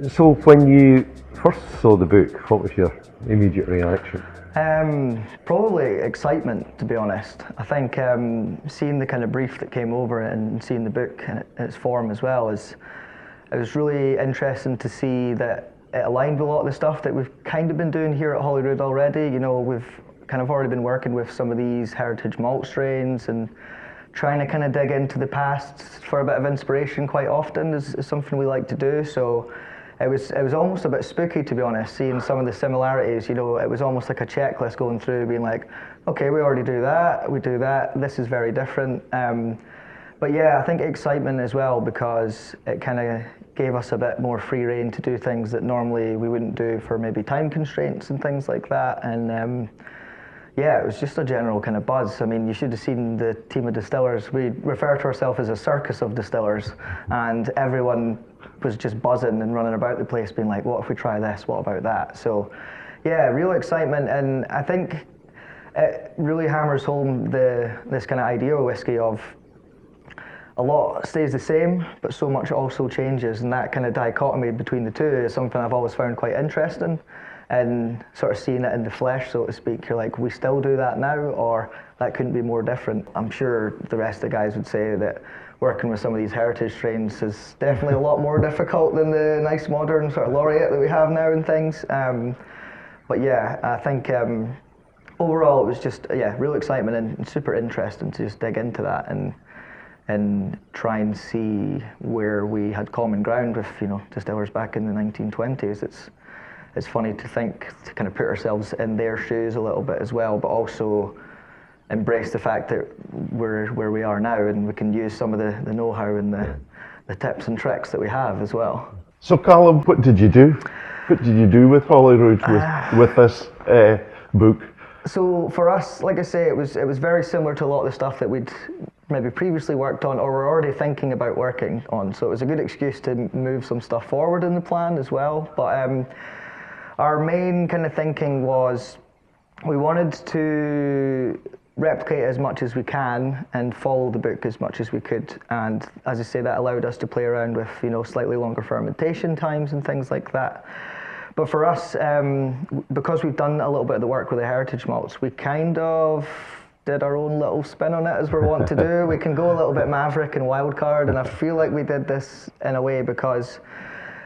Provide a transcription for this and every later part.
So when you first saw the book, what was your immediate reaction? Probably excitement, to be honest. I think seeing the kind of brief that came over and seeing the book in its form as well it was really interesting to see that it aligned with a lot of the stuff that we've kind of been doing here at Holyrood already. You know, we've kind of already been working with some of these heritage malt strains and trying to kind of dig into the past for a bit of inspiration quite often is something we like to do. So it was almost a bit spooky, to be honest, seeing some of the similarities. You know, it was almost like a checklist going through, being like, okay, we already do that, we do that, this is very different. But yeah, I think excitement as well, because it kind of gave us a bit more free rein to do things that normally we wouldn't do for maybe time constraints and things like that. And yeah, it was just a general kind of buzz. I mean, you should have seen the team of distillers. We refer to ourselves as a circus of distillers, and everyone was just buzzing and running about the place being like, what if we try this, what about that? So yeah, real excitement, and I think it really hammers home this kind of idea of whiskey of a lot stays the same, but so much also changes, and that kind of dichotomy between the two is something I've always found quite interesting. And sort of seeing it in the flesh, so to speak, you're like, we still do that now, or that couldn't be more different. I'm sure the rest of the guys would say that working with some of these heritage strains is definitely a lot more difficult than the nice modern sort of laureate that we have now and things. But yeah, I think overall it was just, yeah, real excitement and super interesting to just dig into that and try and see where we had common ground with, you know, distillers back in the 1920s. It's funny to think, to kind of put ourselves in their shoes a little bit as well, but also embrace the fact that we're where we are now, and we can use some of the know-how and the tips and tricks that we have as well. So Calum, what did you do? What did you do with Holyrood with this book? So for us, like I say, it was very similar to a lot of the stuff that we'd maybe previously worked on or were already thinking about working on. So it was a good excuse to move some stuff forward in the plan as well. But our main kind of thinking was we wanted to replicate as much as we can and follow the book as much as we could. And as I say, that allowed us to play around with, you know, slightly longer fermentation times and things like that. But for us, because we've done a little bit of the work with the heritage malts, we kind of did our own little spin on it, as we're wont to do. We can go a little bit maverick and wild card, and I feel like we did this in a way because,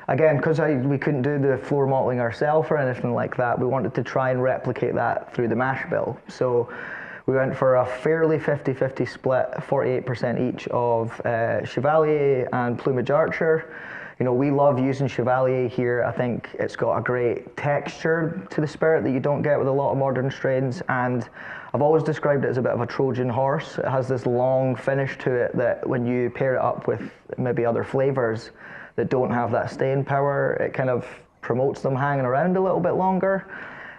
again, because we couldn't do the floor malting ourselves or anything like that, we wanted to try and replicate that through the mash bill. So we went for a fairly 50-50 split, 48% each of Chevalier and Plumage Archer. You know, we love using Chevalier here. I think it's got a great texture to the spirit that you don't get with a lot of modern strains, and I've always described it as a bit of a Trojan horse. It has this long finish to it that when you pair it up with maybe other flavours that don't have that staying power, it kind of promotes them hanging around a little bit longer.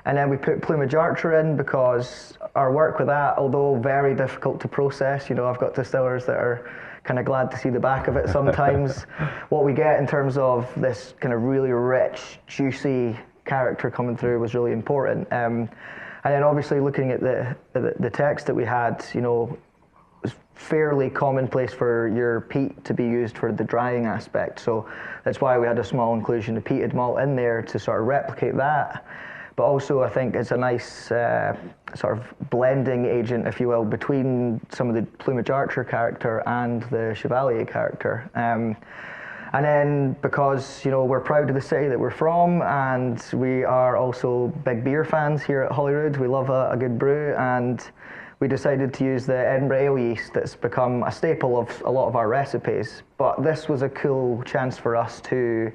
And then we put Plumage Archer in because our work with that, although very difficult to process, you know, I've got distillers that are kind of glad to see the back of it sometimes. What we get in terms of this kind of really rich, juicy character coming through was really important. And then obviously looking at the text that we had, you know, it was fairly commonplace for your peat to be used for the drying aspect. So that's why we had a small inclusion of peated malt in there to sort of replicate that. But also I think it's a nice sort of blending agent, if you will, between some of the Plumage Archer character and the Chevalier character. And then because, you know, we're proud of the city that we're from, and we are also big beer fans here at Holyrood. We love a good brew, and we decided to use the Edinburgh ale yeast that's become a staple of a lot of our recipes. But this was a cool chance for us to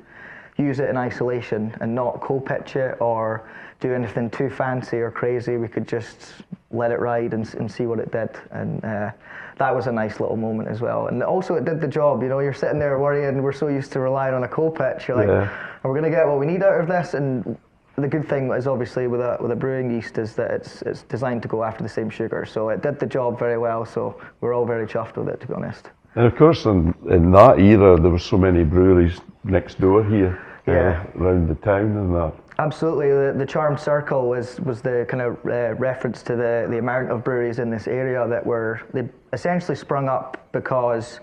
use it in isolation and not co-pitch it or do anything too fancy or crazy. We could just let it ride and see what it did. And that was a nice little moment as well. And also it did the job. You know, you're sitting there worrying, we're so used to relying on a co-pitch. You're like, are we going to get what we need out of this? And the good thing is obviously with a brewing yeast is that it's designed to go after the same sugar. So it did the job very well. So we're all very chuffed with it, to be honest. And of course in that era there were so many breweries next door here, around the town and that. Absolutely, the charmed circle was the kind of reference to the amount of breweries in this area that they essentially sprung up because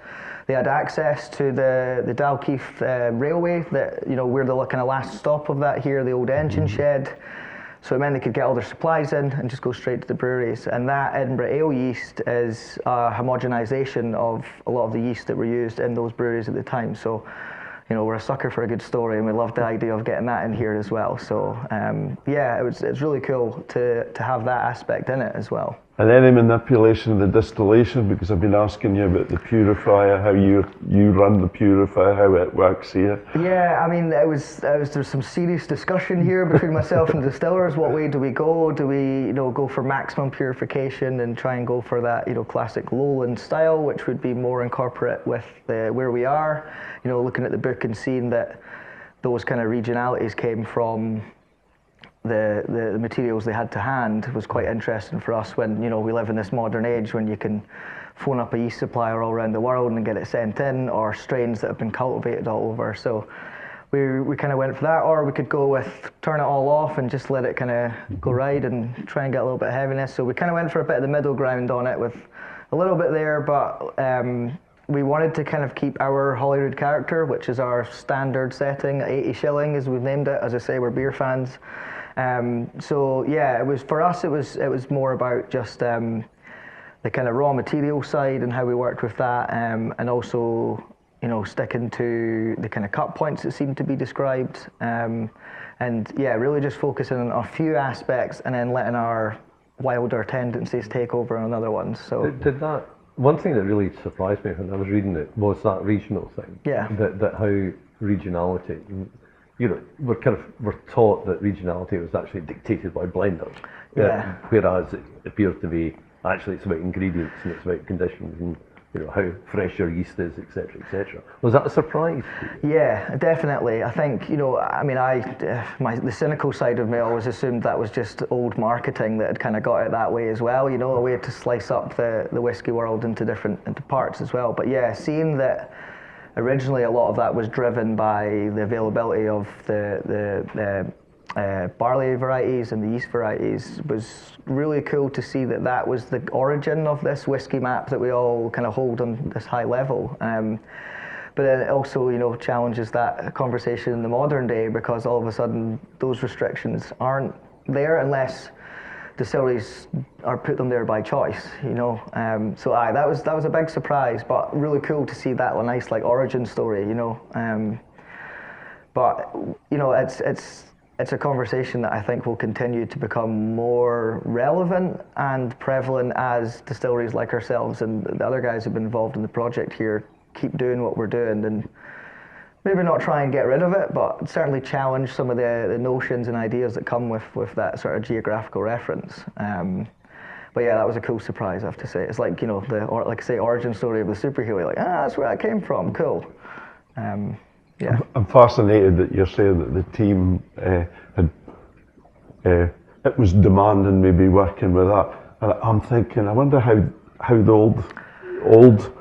they had access to the Dalkeith railway. That we're the kind of last stop of that here, the old engine shed. So it meant they could get all their supplies in and just go straight to the breweries. And that Edinburgh ale yeast is a homogenisation of a lot of the yeast that were used in those breweries at the time. So we're a sucker for a good story, and we love the idea of getting that in here as well. So yeah, it's really cool to have that aspect in it as well. And any manipulation of the distillation, because I've been asking you about the purifier, how you run the purifier, how it works here. Yeah, I mean, there's some serious discussion here between myself and the distillers. What way do we go? Do we go for maximum purification and try and go for that classic lowland style, which would be more incorporate with where we are? Looking at the book and seeing that those kind of regionalities came from the materials they had to hand was quite interesting for us when we live in this modern age when you can phone up a yeast supplier all around the world and get it sent in, or strains that have been cultivated all over. So we kind of went for that, or we could go with turn it all off and just let it kind of go ride and try and get a little bit of heaviness. So we kind of went for a bit of the middle ground on it with a little bit there, but we wanted to kind of keep our Holyrood character, which is our standard setting, 80 shilling as we've named it. As I say, we're beer fans. So yeah, it was for us. It was more about just the kind of raw material side and how we worked with that, and also sticking to the kind of cut points that seemed to be described, and yeah, really just focusing on a few aspects and then letting our wilder tendencies take over on other ones. So did that. One thing that really surprised me when I was reading it was that regional thing. Yeah. That how regionality. We're taught that regionality was actually dictated by blenders. Yeah. Whereas it appears to be actually it's about ingredients and it's about conditions and how fresh your yeast is, etc., etc. Was that a surprise to you? Yeah, definitely. I think the cynical side of me always assumed that was just old marketing that had kind of got it that way as well. A way to slice up the whiskey world into parts as well. But yeah, seeing that. Originally, a lot of that was driven by the availability of the barley varieties and the yeast varieties. Was really cool to see that was the origin of this whiskey map that we all kind of hold on this high level. But then it also, challenges that conversation in the modern day, because all of a sudden those restrictions aren't there unless distilleries are put them there by choice, So that was a big surprise, but really cool to see that nice origin story, But it's a conversation that I think will continue to become more relevant and prevalent as distilleries like ourselves and the other guys who've been involved in the project here keep doing what we're doing, and maybe not try and get rid of it, but certainly challenge some of the notions and ideas that come with that sort of geographical reference. But yeah, that was a cool surprise, I have to say. It's like, like I say, origin story of the superhero. You're like, that's where that came from. Cool. Yeah. I'm fascinated that you're saying that the team it was demanding maybe working with that. And I'm thinking, I wonder how the old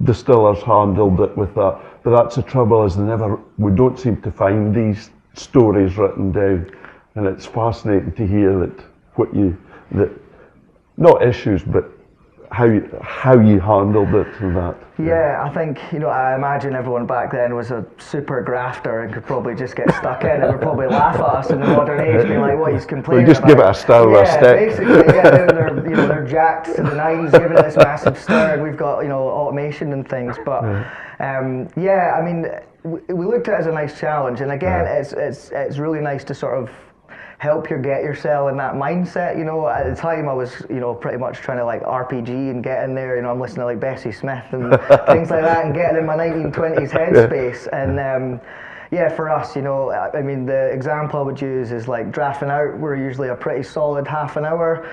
distillers handled it with that. But that's the trouble, is we don't seem to find these stories written down, and it's fascinating to hear not issues, but how you handled it and that. Yeah, I think, I imagine everyone back then was a super grafter and could probably just get stuck in and would probably laugh at us in the modern age, being like, what he's complaining about. Just give it a stir with a stick. Basically, yeah, they're jacked to the nines, giving it this massive stir, and we've got, automation and things, but yeah, I mean, we looked at it as a nice challenge, and again, it's really nice to sort of help get yourself in that mindset. At the time I was, pretty much trying to RPG and get in there. I'm listening to Bessie Smith and things like that, and getting in my 1920s headspace. And yeah, for us, I mean, the example I would use is drafting out. We're usually a pretty solid half an hour.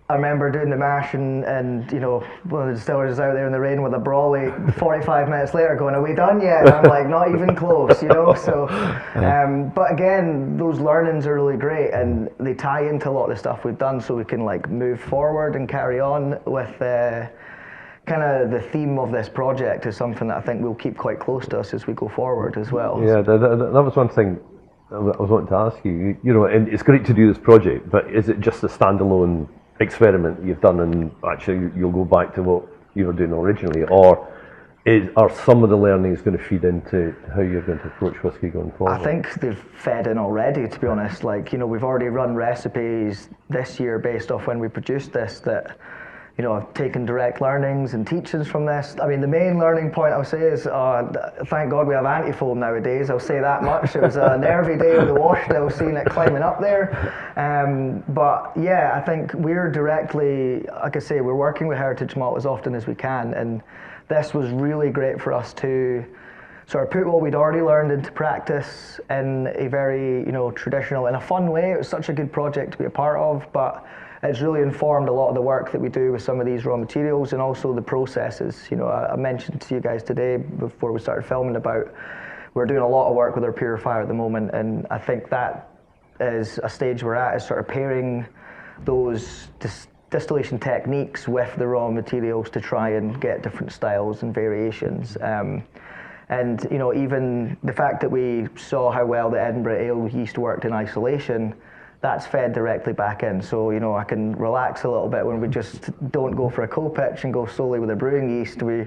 I remember doing the mash and one of the distillers is out there in the rain with a brawly 45 minutes later going, are we done yet? And I'm like, not even close, So, but again, those learnings are really great, and they tie into a lot of the stuff we've done, so we can move forward and carry on with kind of the theme of this project is something that I think will keep quite close to us as we go forward as well. Yeah, that was one thing I was wanting to ask you, you know, and it's great to do this project, but is it just a standalone experiment you've done, and actually you'll go back to what you were doing originally, or are some of the learnings going to feed into how you're going to approach whiskey going forward? I think they've fed in already, to be honest. Like, you know, we've already run recipes this year based off when we produced this that, you know, I've taken direct learnings and teachings from this. I mean, the main learning point I'll say is, thank God we have anti-foam nowadays. I'll say that much. It was a nervy day with the wash that I was seeing it climbing up there. But yeah, I think we're directly, like I say, we're working with heritage malt as often as we can, and this was really great for us to sort of put what we'd already learned into practice in a very, you know, traditional, in a fun way. It was such a good project to be a part of, but it's really informed a lot of the work that we do with some of these raw materials and also the processes. You know, I mentioned to you guys today before we started filming about we're doing a lot of work with our purifier at the moment, and I think that is a stage we're at, is sort of pairing those distillation techniques with the raw materials to try and get different styles and variations. And you know, even the fact that we saw how well the Edinburgh ale yeast worked in isolation, that's fed directly back in. So, you know, I can relax a little bit when we just don't go for a cold pitch and go solely with a brewing yeast. We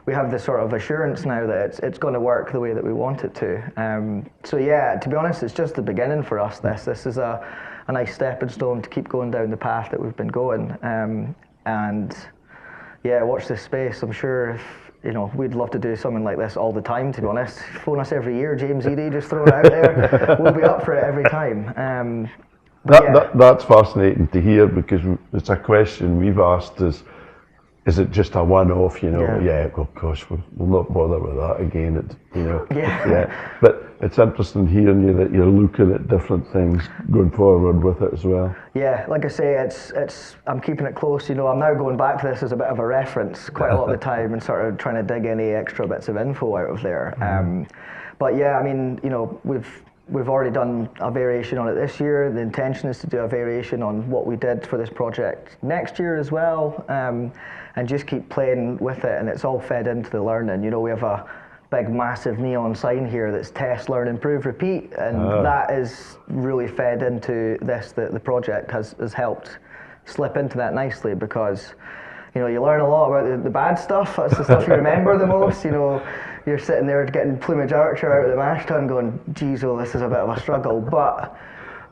have this sort of assurance now that it's going to work the way that we want it to. So yeah, to be honest, it's just the beginning for us. This is a nice stepping stone to keep going down the path that we've been going. And yeah, watch this space. I'm sure if, you know, we'd love to do something like this all the time, to be honest. Phone us every year, James Eadie, just throw it out there. We'll be up for it every time. That's fascinating to hear, because it's a question we've asked is it just a one-off, you know? Yeah, of course, we'll not bother with that again, you know? Yeah. But it's interesting hearing you that you're looking at different things going forward with it as well. Yeah, like I say, I'm keeping it close, you know. I'm now going back to this as a bit of a reference quite a lot of the time and sort of trying to dig any extra bits of info out of there. But yeah, I mean, you know, we've already done a variation on it this year. The intention is to do a variation on what we did for this project next year as well, and just keep playing with it, and it's all fed into the learning. You know, we have a big massive neon sign here that's test, learn, improve, repeat, and that is really fed into this. The project has helped slip into that nicely, because, you know, you learn a lot about the bad stuff. That's the stuff you remember the most. You know, you're sitting there getting plumage archer out of the mash tun going, geez, oh, this is a bit of a struggle. But,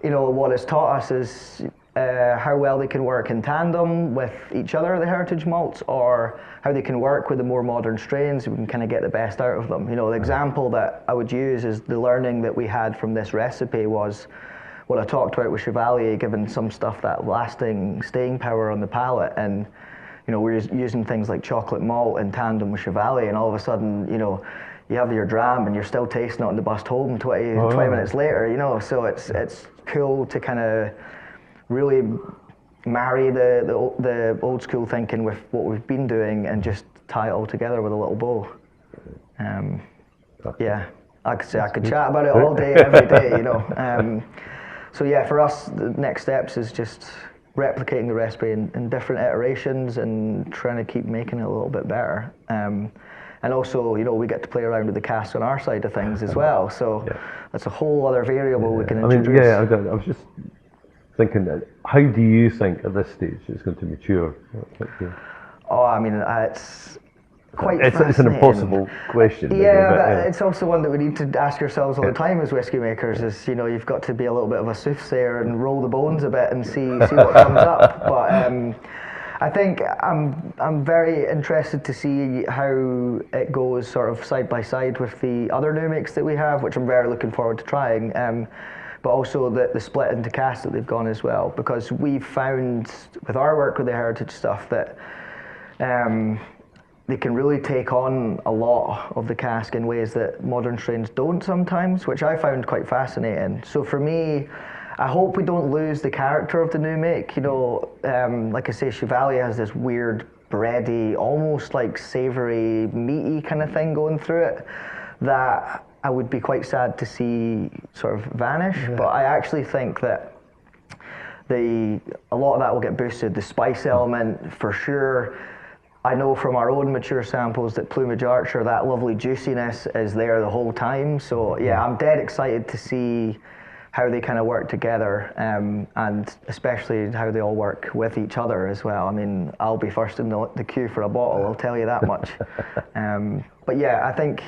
you know, what it's taught us is how well they can work in tandem with each other, the heritage malts, or how they can work with the more modern strains. We can kind of get the best out of them. You know, the example that I would use is the learning that we had from this recipe was what I talked about with Chevalier, giving some stuff that lasting staying power on the palate. And you know, we're using things like chocolate malt in tandem with Chevalier, and all of a sudden, you know, you have your dram and you're still tasting it on the bus home 20 minutes later, you know. So it's cool to kind of really marry the old school thinking with what we've been doing and just tie it all together with a little bow. Yeah, I could chat about it all day, every day, you know. So yeah, for us, the next steps is just replicating the recipe in different iterations and trying to keep making it a little bit better. And also, you know, we get to play around with the cask on our side of things as well. So that's a whole other variable we can introduce. I mean, I was just thinking, how do you think at this stage it's going to mature? Oh, I mean, it's quite it's an impossible question. Yeah, but it's also one that we need to ask ourselves all the time as whiskey makers. Is, you know, you've got to be a little bit of a soothsayer and roll the bones a bit and see what comes up. But I think I'm very interested to see how it goes sort of side by side with the other new makes that we have, which I'm very looking forward to trying. But also the split into casks that they've gone as well, because we've found with our work with the heritage stuff that they can really take on a lot of the cask in ways that modern strains don't sometimes, which I found quite fascinating. So for me, I hope we don't lose the character of the new make. You know, like I say, Chevalier has this weird bready, almost like savoury, meaty kind of thing going through it that I would be quite sad to see sort of vanish. But I actually think that a lot of that will get boosted. The spice element, for sure. I know from our own mature samples that Plumage Archer, that lovely juiciness is there the whole time. So yeah, I'm dead excited to see how they kind of work together, and especially how they all work with each other as well. I mean, I'll be first in the queue for a bottle, I'll tell you that much. But yeah, I think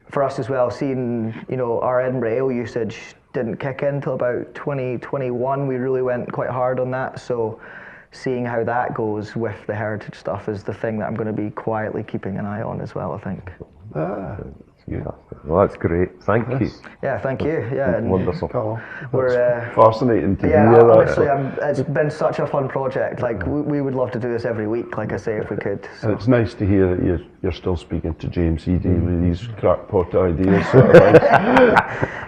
for us as well, seeing, you know, our Edinburgh ale usage didn't kick in until about 2021. We really went quite hard on that. So seeing how that goes with the heritage stuff is the thing that I'm going to be quietly keeping an eye on as well, I think. Well, that's great. Thank you. Yeah, thank you. Yeah, and Wonderful. we're Fascinating to yeah, hear honestly, that. it's been such a fun project. Like we would love to do this every week, like I say, if we could. So. And it's nice to hear that you're still speaking to James Eadie with these crackpot ideas. Sort of thing.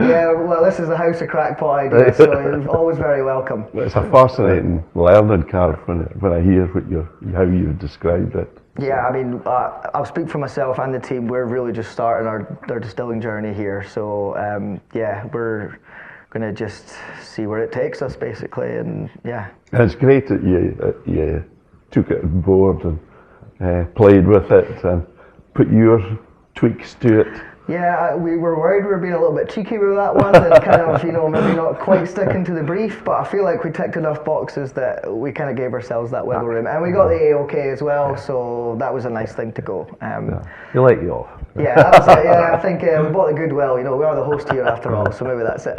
Yeah, well, this is the house of crackpot ideas, so you're always very welcome. It's a fascinating learning curve when I hear how you've described it. Yeah, I mean, I'll speak for myself and the team. We're really just starting our distilling journey here. So yeah, we're going to just see where it takes us, basically. And yeah. And it's great that you took it on board and played with it and put your tweaks to it. Yeah, we were worried we were being a little bit cheeky with that one and kind of, you know, maybe not quite sticking to the brief, but I feel like we ticked enough boxes that we kind of gave ourselves that wiggle room. And we got the AOK as well, so that was a nice thing to go. He'll let you off. Yeah, that was it. Yeah, I think we bought the goodwill, you know, we are the host here after all, so maybe that's it.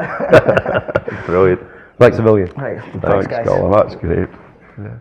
Brilliant. Thanks a million. Right, Thanks guys. Calum, that's great. Yeah.